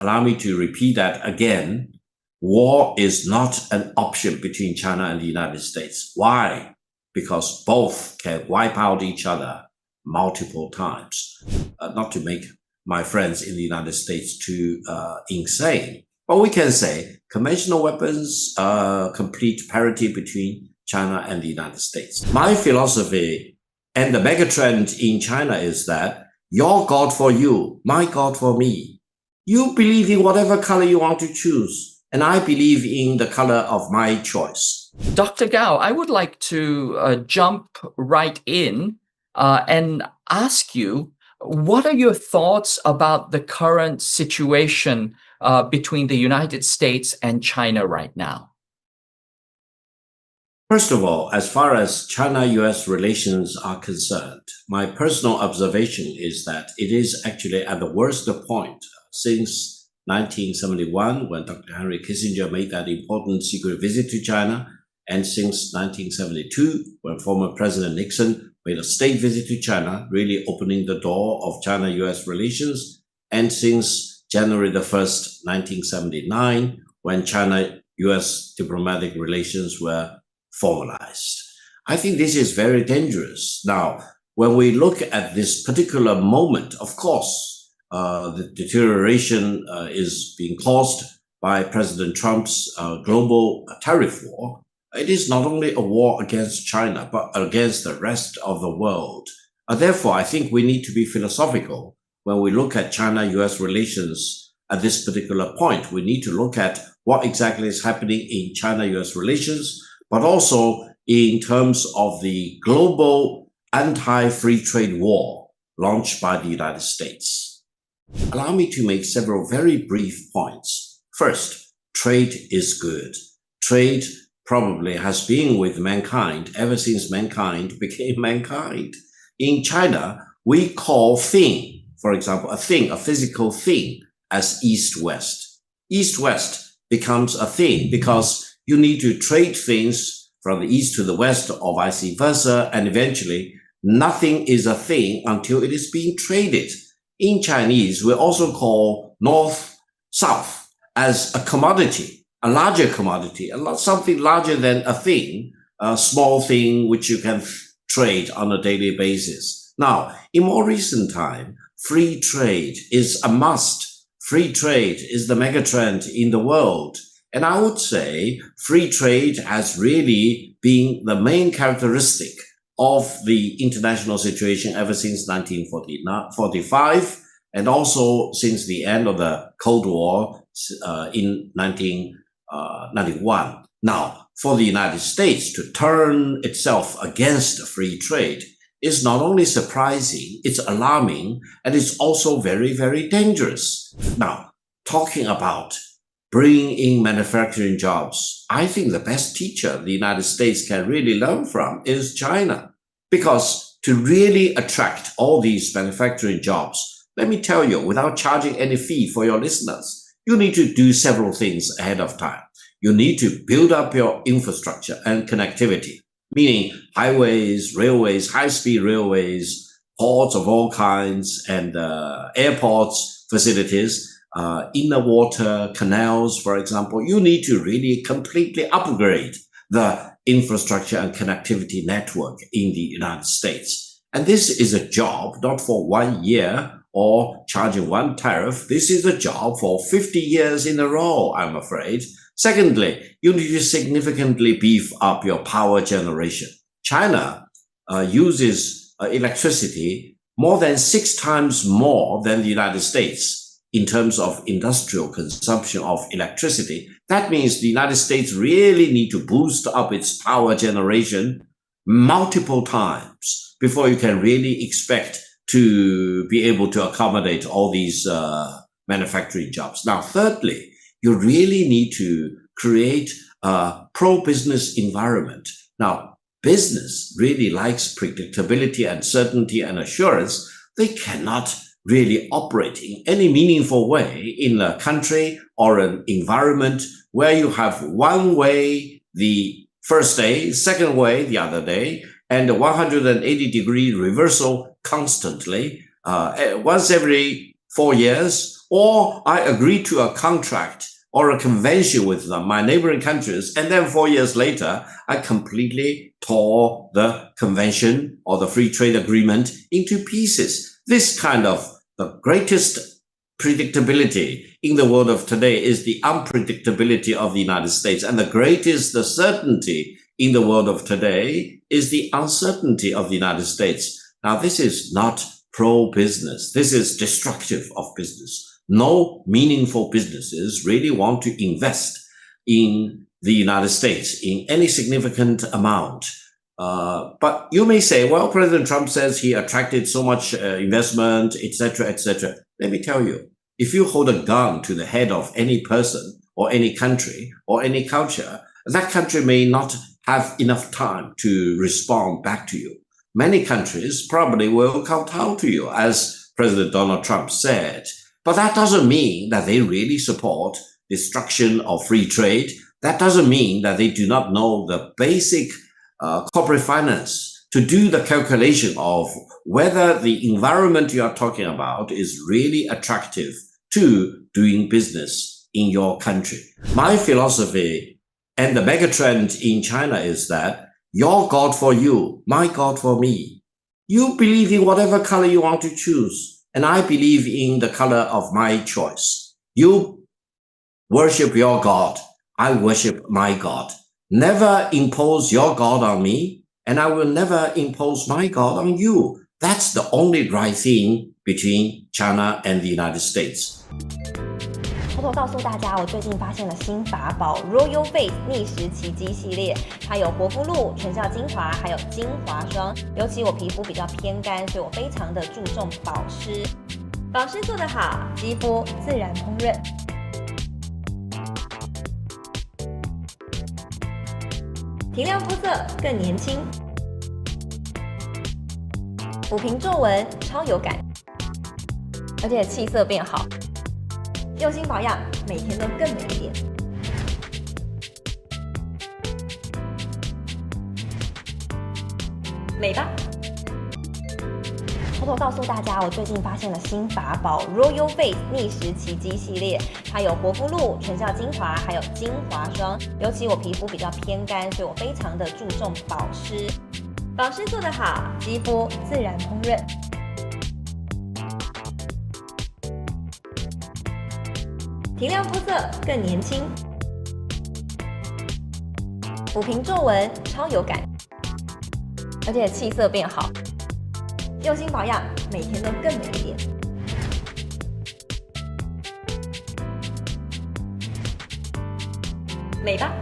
Allow me to repeat that again. War is not an option between China and the United States. Why? Because both can wipe out each other multiple times. Not to make my friends in the United States too insane, but we can say conventional weapons complete parity between China and the United States. My philosophy and the megatrend in China is that your God for you, my God for me. You believe in whatever color you want to choose, and I believe in the color of my choice. Dr. Gao, I would like to jump right in and ask you, what are your thoughts about the current situation between the United States and China right now? First of all, as far as China-US relations are concerned, my personal observation is that it is actually at the worst point since 1971, when Dr. Henry Kissinger made that important secret visit to China, and since 1972, when former President Nixon made a state visit to China, really opening the door of China-US relations, and since January the 1st, 1979, when China-US diplomatic relations were formalized. I think this is very dangerous. Now, when we look at this particular moment, of course, the deterioration is being caused by President Trump's global tariff war. It is not only a war against China, but against the rest of the world. Therefore, I think we need to be philosophical when we look at China-US relations at this particular point. We need to look at what exactly is happening in China-US relations, but also in terms of the global anti-free trade war launched by the United States. Allow me to make several very brief points. First, trade is good. Trade probably has been with mankind ever since mankind became mankind. In China, we call thing, for example, a thing, a physical thing, as East-West. East-West becomes a thing because you need to trade things from the East to the West or vice versa, and eventually nothing is a thing until it is being traded. In Chinese, we also call North, South as a commodity, a larger commodity, something larger than a thing, a small thing which you can trade on a daily basis. Now, in more recent time, free trade is a must. Free trade is the megatrend in the world. And I would say free trade has really been the main characteristic of the international situation ever since 1945, and also since the end of the Cold War in 1991. Now, for the United States to turn itself against free trade is not only surprising, it's alarming, and it's also very, very dangerous. Now, talking about bringing in manufacturing jobs, I think the best teacher the United States can really learn from is China. Because to really attract all these manufacturing jobs, let me tell you, without charging any fee for your listeners, you need to do several things ahead of time. You need to build up your infrastructure and connectivity, meaning highways, railways, high-speed railways, ports of all kinds, and airports, facilities, inner water, canals, for example. You need to really completely upgrade the infrastructure and connectivity network in the United States. And this is a job not for 1 year or charging one tariff. This is a job for 50 years in a row, I'm afraid. Secondly, you need to significantly beef up your power generation. China uses electricity more than 6 times more than the United States in terms of industrial consumption of electricity. That means the United States really need to boost up its power generation multiple times before you can really expect to be able to accommodate all these manufacturing jobs. Now, thirdly, you really need to create a pro-business environment. Now, business really likes predictability and certainty and assurance. They cannot really operate in any meaningful way in a country or an environment where you have one way the first day, second way the other day, and a 180-degree reversal constantly, once every 4 years or I agree to a contract or a convention with my neighboring countries, and then 4 years later, I completely tore the convention or the free trade agreement into pieces. This kind of the greatest predictability in the world of today is the unpredictability of the United States, and the greatest the certainty in the world of today is the uncertainty of the United States. Now, this is not pro-business. This is destructive of business. No meaningful businesses really want to invest in the United States in any significant amount. But you may say, well, President Trump says he attracted so much investment, etc., etc. Let me tell you, if you hold a gun to the head of any person or any country or any culture, that country may not have enough time to respond back to you. Many countries probably will kowtow to you, as President Donald Trump said. But that doesn't mean that they really support destruction of free trade. That doesn't mean that they do not know the basic corporate finance to do the calculation of whether the environment you are talking about is really attractive to doing business in your country. My philosophy and the megatrend in China is that your God for you, my God for me. You believe in whatever color you want to choose, and I believe in the color of my choice. You worship your God, I worship my God. Never impose your God on me, and I will never impose my God on you. That's the only right thing between China and the United States. 偷偷告诉大家，我最近发现了新法宝 Royal Face 逆时奇迹系列，它有活肤露、全效精华，还有精华霜。尤其我皮肤比较偏干，所以我非常的注重保湿。保湿做得好，肌肤自然烹饪。提亮肤色更年轻，抚平皱纹超有感，而且气色变好。用心保养，每天都更美一点。美吧！偷偷告诉大家，我最近发现了新法宝 Royal Face 逆时奇迹系列，它有活肤露、全效精华，还有精华霜。尤其我皮肤比较偏干，所以我非常的注重保湿。保湿做得好，肌肤自然烹饪。提亮肤色更年轻，抚平皱纹超有感，而且气色变好。用心保养，每天都更美一点。美吧！